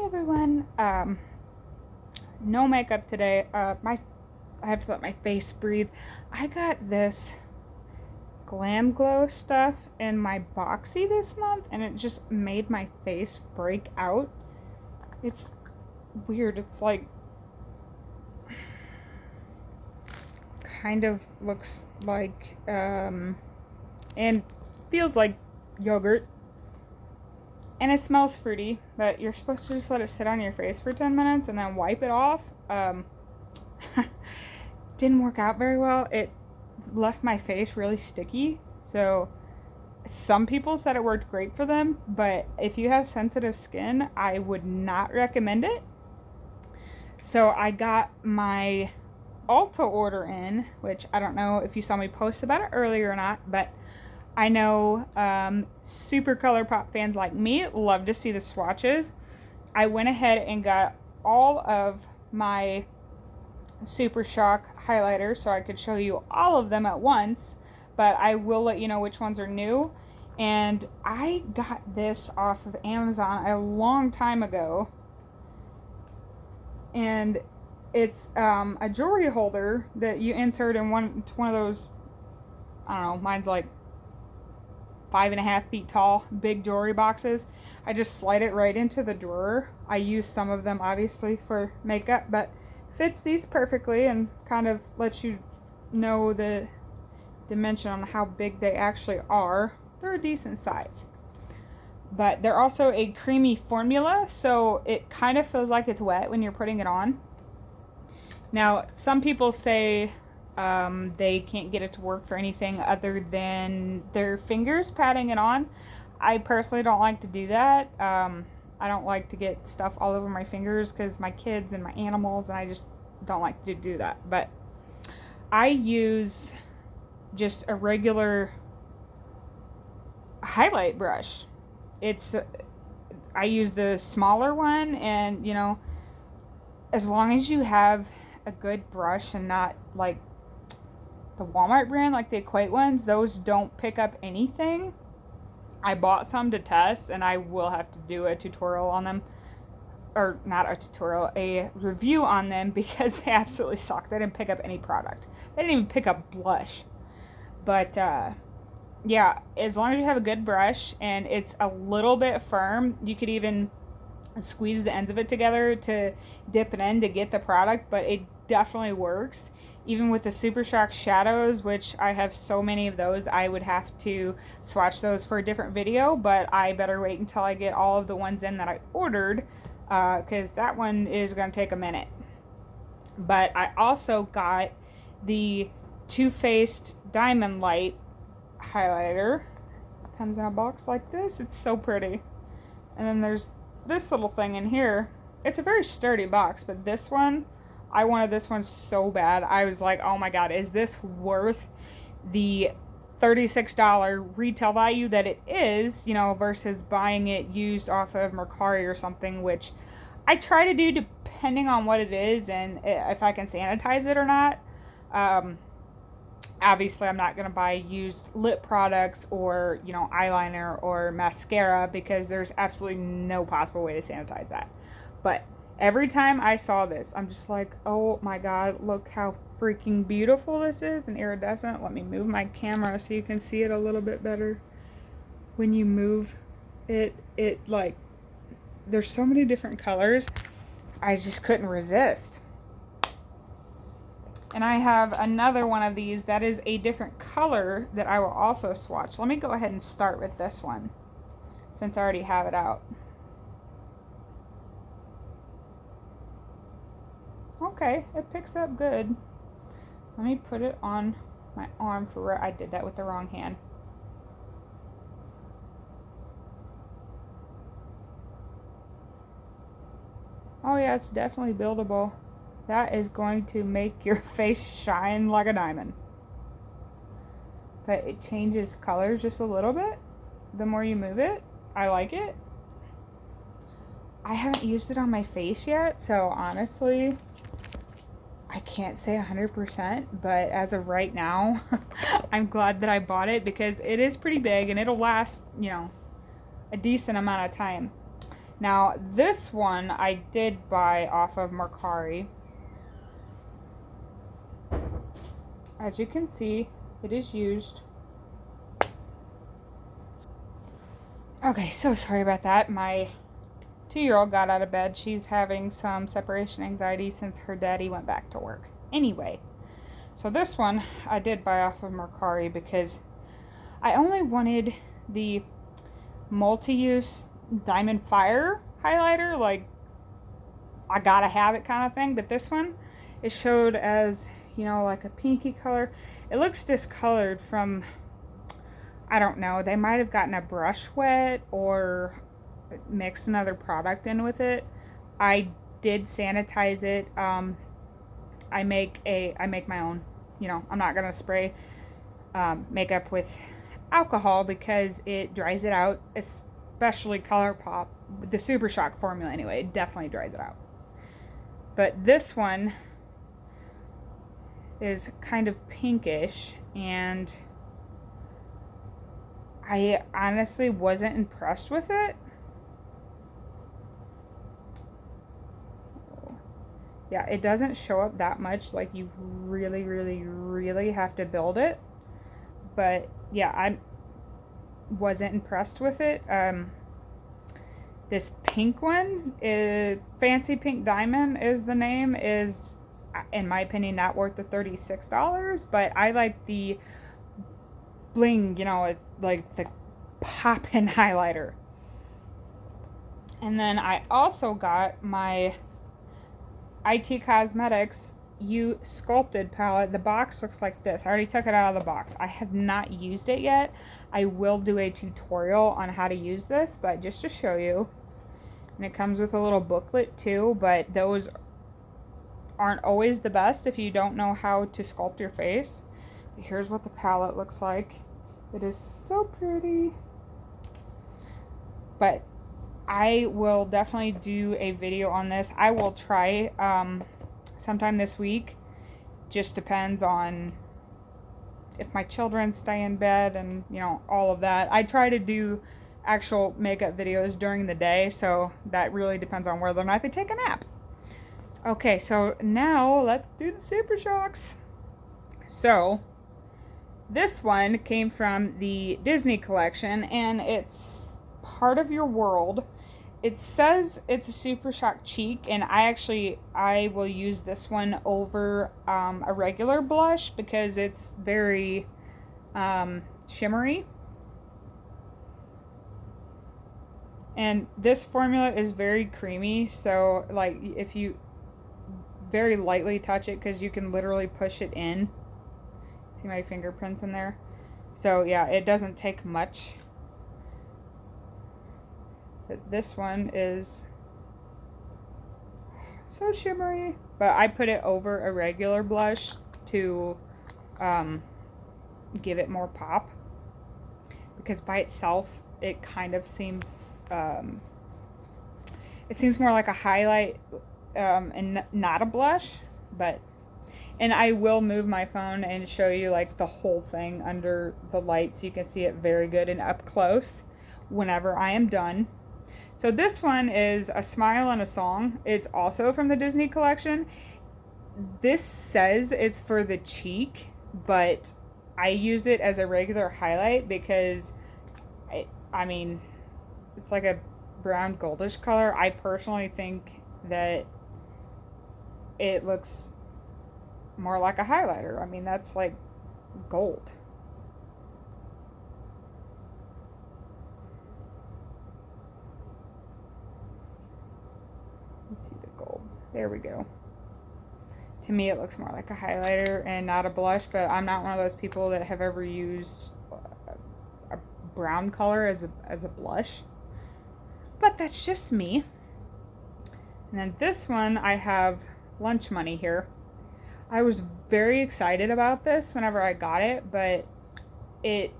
everyone. No makeup today. I have to let my face breathe. I got this Glam Glow stuff in my boxy this month, and it just made my face break out. It's weird. It's like kind of looks like and feels like yogurt. And it smells fruity, but you're supposed to just let it sit on your face for 10 minutes and then wipe it off. Didn't work out very well. It left my face really sticky. So some people said it worked great for them, but if you have sensitive skin, I would not recommend it. So I got my Ulta order in, which I don't know if you saw me post about it earlier or not, but I know super Colourpop fans like me love to see the swatches. I went ahead and got all of my supershock highlighters so I could show you all of them at once, but I will let you know which ones are new. And I got this off of Amazon a long time ago, and it's a jewelry holder that you insert in one of those, I don't know, mine's like 5.5 feet tall, big jewelry boxes. I just slide it right into the drawer. I use some of them obviously for makeup, but fits these perfectly and kind of lets you know the dimension on how big they actually are. They're a decent size. But they're also a creamy formula, so it kind of feels like it's wet when you're putting it on. Now, some people say they can't get it to work for anything other than their fingers patting it on. I personally don't like to do that. I don't like to get stuff all over my fingers because my kids and my animals, and I just don't like to do that. But I use just a regular highlight brush. I use the smaller one, and you know, as long as you have a good brush and not like the Walmart brand, like the Equate ones, those don't pick up anything. I bought some to test, and I will have to do a tutorial on them, or not a tutorial, a review on them, because they absolutely suck. They didn't pick up any product. They didn't even pick up blush. But yeah, as long as you have a good brush and it's a little bit firm, you could even squeeze the ends of it together to dip it in to get the product, but it definitely works. Even with the Super Shock shadows, which I have so many of those, I would have to swatch those for a different video, but I better wait until I get all of the ones in that I ordered, because that one is going to take a minute. But I also got the Too Faced Diamond Light highlighter. It comes in a box like this. It's so pretty. And then there's this little thing in here. It's a very sturdy box, but this one, I wanted this one so bad. I was like, oh my god, is this worth the $36 retail value that it is, you know, versus buying it used off of Mercari or something, which I try to do depending on what it is and if I can sanitize it or not. Obviously, I'm not going to buy used lip products or, you know, eyeliner or mascara, because there's absolutely no possible way to sanitize that. But every time I saw this, I'm just like, oh my god, look how freaking beautiful this is and iridescent. Let me move my camera so you can see it a little bit better. When you move it like, there's so many different colors. I just couldn't resist. And I have another one of these that is a different color that I will also swatch. Let me go ahead and start with this one, since I already have it out. Okay, it picks up good. Let me put it on my arm for where I did that with the wrong hand. Oh yeah, it's definitely buildable. That is going to make your face shine like a diamond. But it changes colors just a little bit the more you move it. I like it. I haven't used it on my face yet, so honestly, I can't say 100%, but as of right now, I'm glad that I bought it because it is pretty big and it'll last, you know, a decent amount of time. Now, this one I did buy off of Mercari. As you can see, it is used. Okay, so sorry about that. My 2-year-old got out of bed. She's having some separation anxiety since her daddy went back to work. Anyway, so this one I did buy off of Mercari because I only wanted the multi-use diamond fire highlighter, like I gotta have it kind of thing. But this one, it showed as, you know, like a pinky color. It looks discolored from, I don't know, they might have gotten a brush wet or mixed another product in with it. I did sanitize it. I make my own, you know, I'm not gonna spray makeup with alcohol because it dries it out, especially Colourpop, the Supershock formula anyway, it definitely dries it out. But this one is kind of pinkish, and I honestly wasn't impressed with it. Yeah, it doesn't show up that much, like you really, really, really have to build it. But yeah, I wasn't impressed with it. This pink one, is Fancy Pink Diamond is the name, is in my opinion not worth the $36, but I like the bling, you know, it's like the poppin' highlighter. And then I also got my IT Cosmetics You Sculpted palette. The box looks like this. I already took it out of the box. I have not used it yet. I will do a tutorial on how to use this, but just to show you. And it comes with a little booklet too, but those aren't always the best if you don't know how to sculpt your face. Here's what the palette looks like. It is so pretty. But I will definitely do a video on this. I will try sometime this week. Just depends on if my children stay in bed and, you know, all of that. I try to do actual makeup videos during the day, so that really depends on whether or not they take a nap. Okay, so now let's do the Super Shocks. So this one came from the Disney collection, and it's Part of Your World. It says it's a Super Shock cheek, and I will use this one over a regular blush because it's very shimmery. And this formula is very creamy, so like if you very lightly touch it, because you can literally push it in. See my fingerprints in there? So yeah, it doesn't take much. But this one is so shimmery. But I put it over a regular blush to give it more pop. Because by itself, it kind of seems, it seems more like a highlight and not a blush. But, and I will move my phone and show you like the whole thing under the light so you can see it very good and up close whenever I am done. So this one is A Smile and a Song. It's also from the Disney collection. This says it's for the cheek, but I use it as a regular highlight because, I mean, it's like a brown goldish color. I personally think that it looks more like a highlighter. I mean, that's like gold. Let's see the gold. There we go. To me, it looks more like a highlighter and not a blush, but I'm not one of those people that have ever used a brown color as a blush. But that's just me. And then this one, I have Lunch Money here. I was very excited about this whenever I got it, but it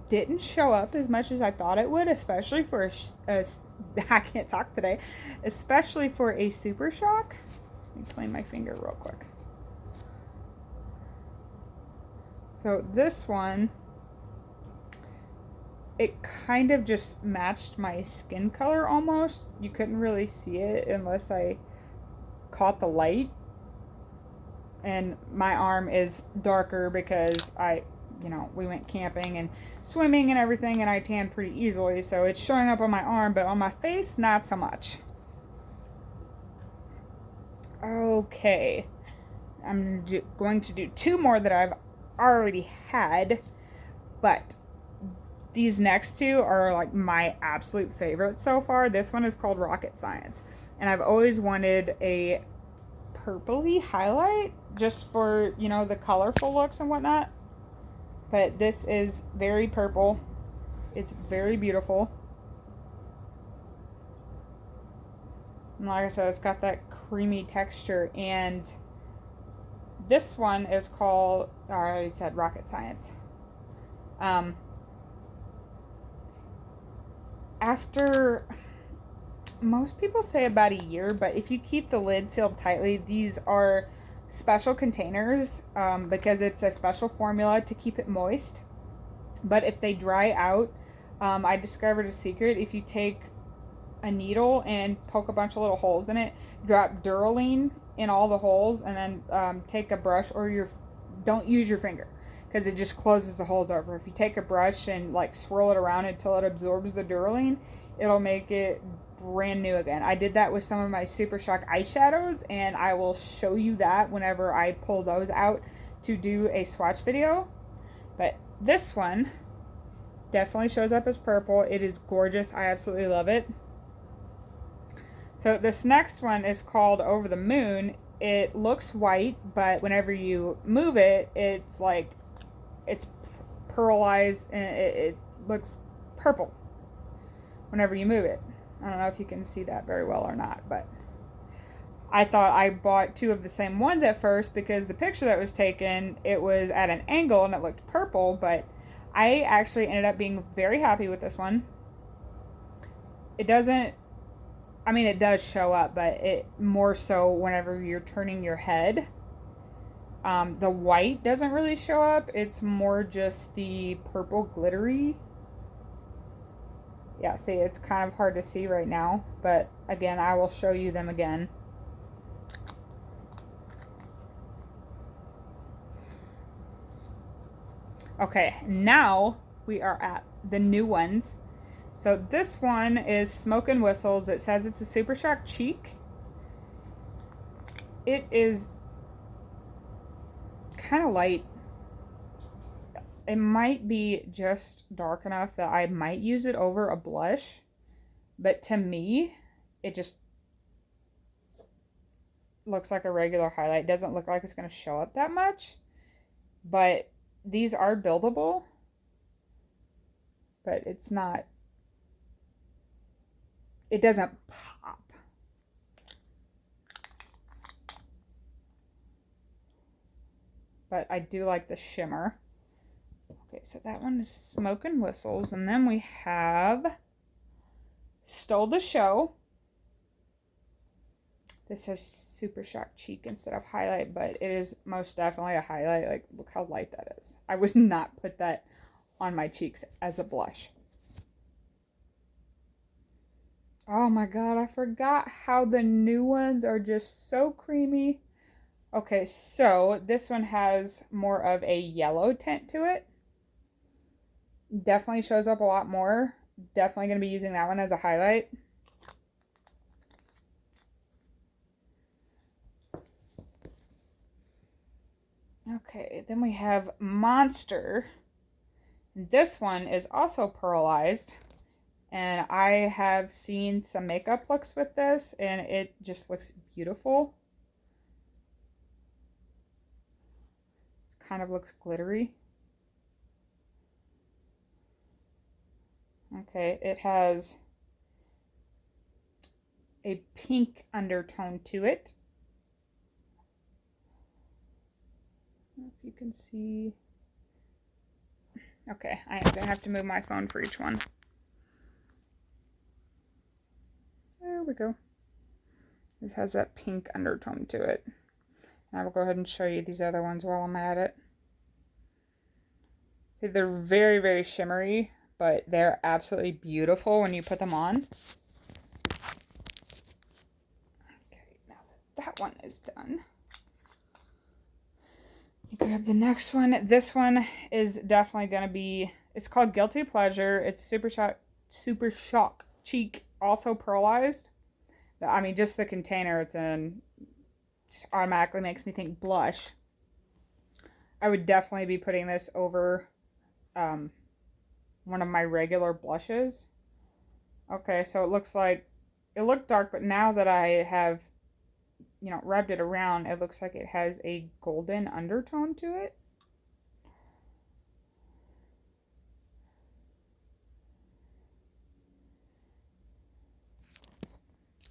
didn't show up as much as I thought it would, especially for I can't talk today, especially for a Super Shock. Let me clean my finger real quick. So this one it kind of just matched my skin color almost. You couldn't really see it unless I caught the light. And my arm is darker because we went camping and swimming and everything, and I tanned pretty easily, so it's showing up on my arm, but on my face, not so much. Okay, I'm going to do two more that I've already had, but these next two are like my absolute favorite so far. This one is called Rocket Science, and I've always wanted a purpley highlight just for, the colorful looks and whatnot. But this is very purple. It's very beautiful. And like I said, it's got that creamy texture. And this one is called, I already said Rocket Science. After, most people say about a year, but if you keep the lid sealed tightly, these are special containers because it's a special formula to keep it moist. But if they dry out, I discovered a secret. If you take a needle and poke a bunch of little holes in it, drop Duralene in all the holes, and then take a brush, or don't use your finger because it just closes the holes over. If you take a brush and like swirl it around until it absorbs the Duralene, it'll make it brand new again. I did that with some of my Supershock eyeshadows, and I will show you that whenever I pull those out to do a swatch video. But this one definitely shows up as purple. It is gorgeous. I absolutely love it. So this next one is called Over the Moon. It looks white, but whenever you move it, it's like it's pearlized, and it looks purple whenever you move it. I don't know if you can see that very well or not, but I thought I bought two of the same ones at first because the picture that was taken, it was at an angle and it looked purple, but I actually ended up being very happy with this one. It doesn't, it does show up, but it more so whenever you're turning your head. The white doesn't really show up. It's more just the purple glittery. Yeah, see, it's kind of hard to see right now, but again, I will show you them again. Okay, now we are at the new ones. So this one is Smoke and Whistles. It says it's a Supershock Cheek. It is kind of light. It might be just dark enough that I might use it over a blush, but to me, it just looks like a regular highlight. It doesn't look like it's going to show up that much, but these are buildable, but it's not, it doesn't pop. But I do like the shimmer. Okay, so that one is Smoke and Whistles. And then we have Stole the Show. This has Supershock Cheek instead of highlight, but it is most definitely a highlight. Like, look how light that is. I would not put that on my cheeks as a blush. Oh my god, I forgot how the new ones are just so creamy. Okay, so this one has more of a yellow tint to it. Definitely shows up a lot more. Definitely going to be using that one as a highlight. Okay, then we have Monster. This one is also pearlized. And I have seen some makeup looks with this, and it just looks beautiful. It kind of looks glittery. Okay, it has a pink undertone to it. I don't know if you can see. Okay, I am going to have to move my phone for each one. There we go. This has that pink undertone to it. And I will go ahead and show you these other ones while I'm at it. See, they're very, very shimmery, but they're absolutely beautiful when you put them on. Okay, now that one is done, grab the next one. This one is definitely going to be, it's called Guilty Pleasure. It's Super Shock Cheek, also pearlized. I mean, just the container it's in just automatically makes me think blush. I would definitely be putting this over one of my regular blushes. Okay, so it looks like, it looked dark, but now that I have, you know, rubbed it around, it looks like it has a golden undertone to it.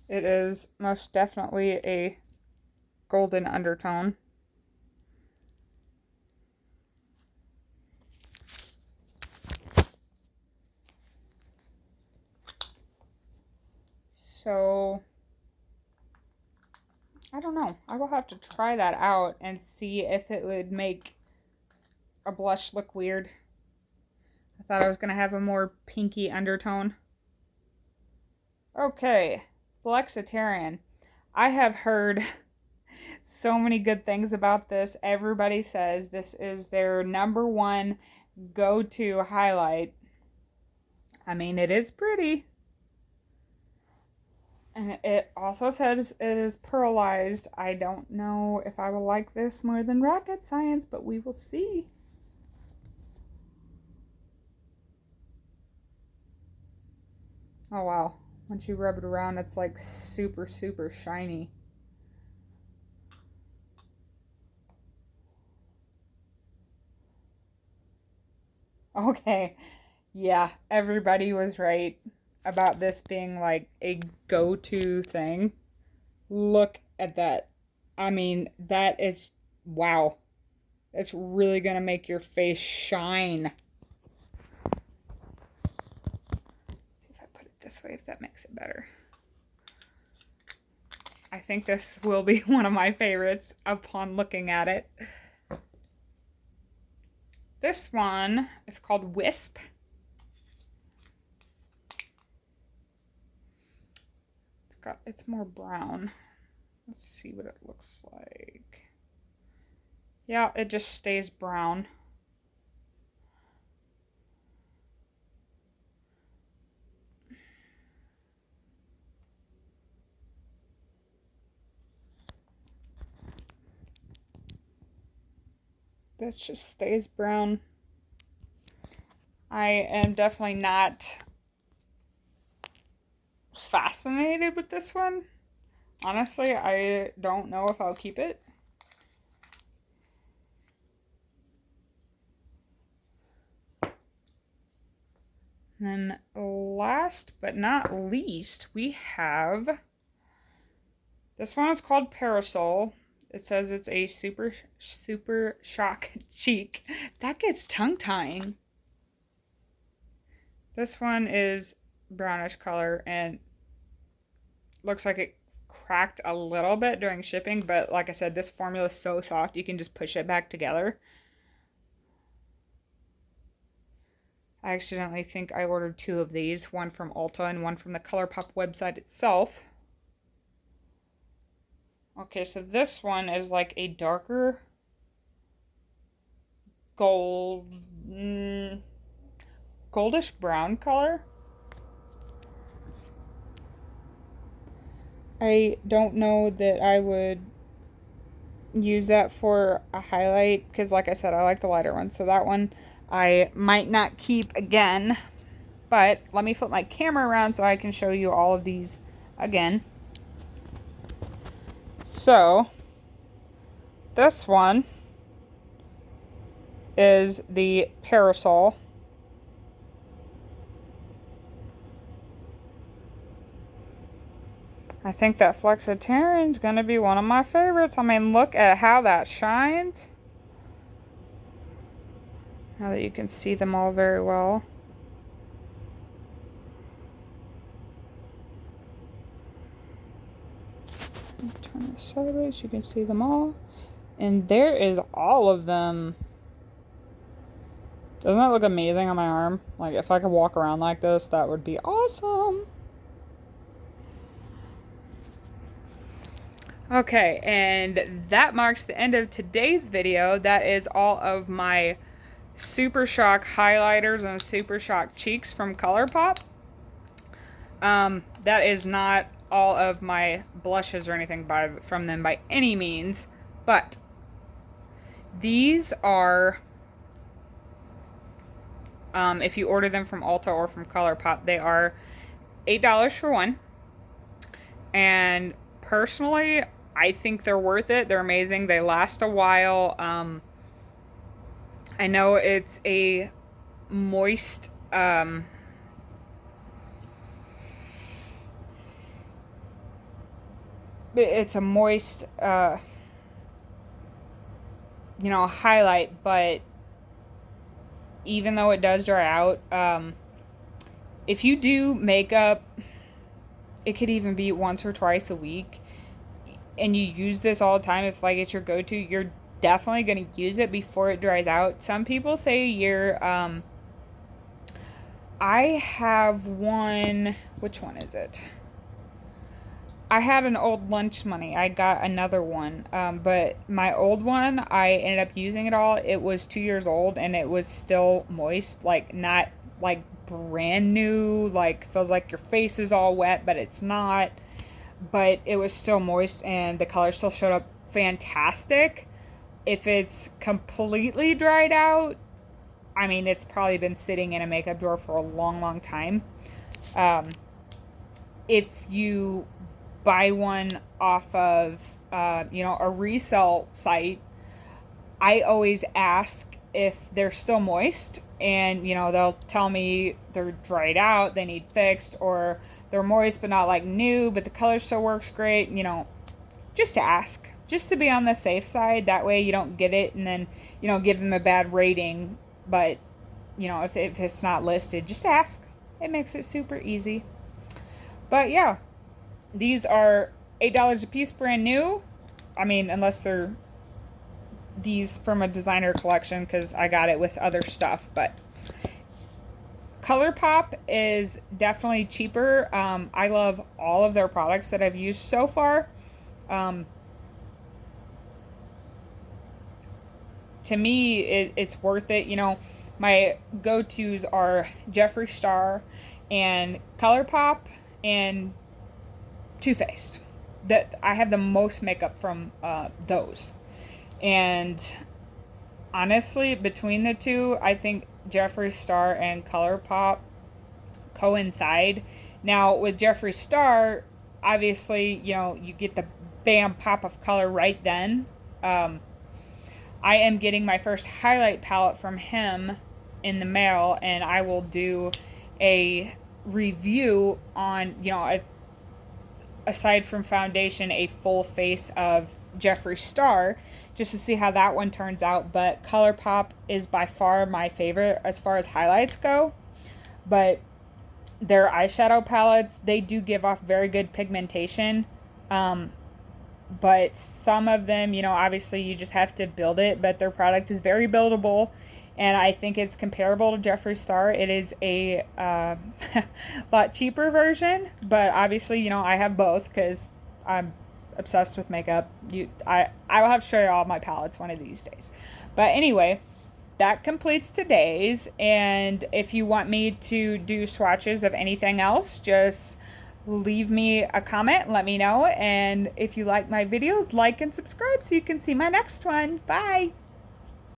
It is most definitely a golden undertone. So, I don't know. I will have to try that out and see if it would make a blush look weird. I thought I was going to have a more pinky undertone. Okay, flexitarian. I have heard so many good things about this. Everybody says this is their #1 go-to highlight. I mean, it is pretty. And it also says it is pearlized. I don't know if I will like this more than rocket science, but we will see. Oh wow. Once you rub it around, it's like super, super shiny. Okay. Yeah, everybody was right about this being like a go-to thing. Look at that. I mean, that is, wow. It's really gonna make your face shine. Let's see if I put it this way, if that makes it better. I think this will be one of my favorites upon looking at it. This one is called Wisp. It's more brown. Let's see what it looks like. Yeah, it just stays brown. This just stays brown. I am definitely not fascinated with this one. Honestly, I don't know if I'll keep it. And then last but not least, we have, this one is called Parasol. It says it's a super shock cheek. That gets tongue-tying. This one is brownish color and looks like it cracked a little bit during shipping, but like I said, this formula is so soft you can just push it back together. I accidentally think I ordered 2 of these, one from Ulta and one from the Colourpop website itself. Okay, so this one is like a darker goldish brown color. I don't know that I would use that for a highlight because, like I said, I like the lighter one. So that one I might not keep again. But let me flip my camera around so I can show you all of these again. So this one is the Parasol. I think that Flexitarian is going to be one of my favorites. I mean, look at how that shines. Now that you can see them all very well. Turn this sideways, you can see them all. And there is all of them. Doesn't that look amazing on my arm? Like, if I could walk around like this, that would be awesome. Okay, and that marks the end of today's video. That is all of my Super Shock highlighters and Super Shock cheeks from Colourpop. That is not all of my blushes or anything from them by any means, but these are, if you order them from Ulta or from Colourpop, they are $8 for one. And personally, I think they're worth it. They're amazing. They last a while. I know it's a moist, it's a moist, you know, highlight, but even though it does dry out, if you do makeup, it could even be once or twice a week, and you use this all the time, if like it's your go-to, you're definitely going to use it before it dries out. Some people say a year. I have one, which one is it? I had an old lunch money. I got another one, but my old one, I ended up using it all. It was 2 years old, and it was still moist, like not like brand new, like feels like your face is all wet, but it's not. But it was still moist, and the color still showed up fantastic. If it's completely dried out, I mean, it's probably been sitting in a makeup drawer for a long, long time. If you buy one off of, you know, a resale site, I always ask if they're still moist, and, you know, they'll tell me they're dried out, they need fixed, or they're moist but not like new, but the color still works great, you know, just to ask, just to be on the safe side. That way you don't get it and then, you know, give them a bad rating. But, you know, if it's not listed, just ask. It makes it super easy. But yeah, these are $8 a piece, brand new. I mean, unless they're these from a designer collection, because I got it with other stuff. But Colourpop is definitely cheaper. I love all of their products that I've used so far. To me, it's worth it. You know, my go-tos are Jeffree Star and Colourpop and Too Faced. That I have the most makeup from those. And honestly, between the two, I think Jeffree Star and Colourpop coincide. Now, with Jeffree Star, obviously, you know, you get the bam pop of color right then. I am getting my first highlight palette from him in the mail, and I will do a review on, you know, aside from foundation, a full face of Jeffree Star, just to see how that one turns out. But Colourpop is by far my favorite as far as highlights go. But their eyeshadow palettes, they do give off very good pigmentation. But some of them, you know, obviously you just have to build it, but their product is very buildable, and I think it's comparable to Jeffree Star. It is a lot cheaper version, but obviously, you know, I have both because I'm obsessed with makeup. I will have to show you all my palettes one of these days. But anyway, that completes today's, and if you want me to do swatches of anything else, just leave me a comment, let me know, and if you like my videos, like and subscribe so you can see my next one. Bye!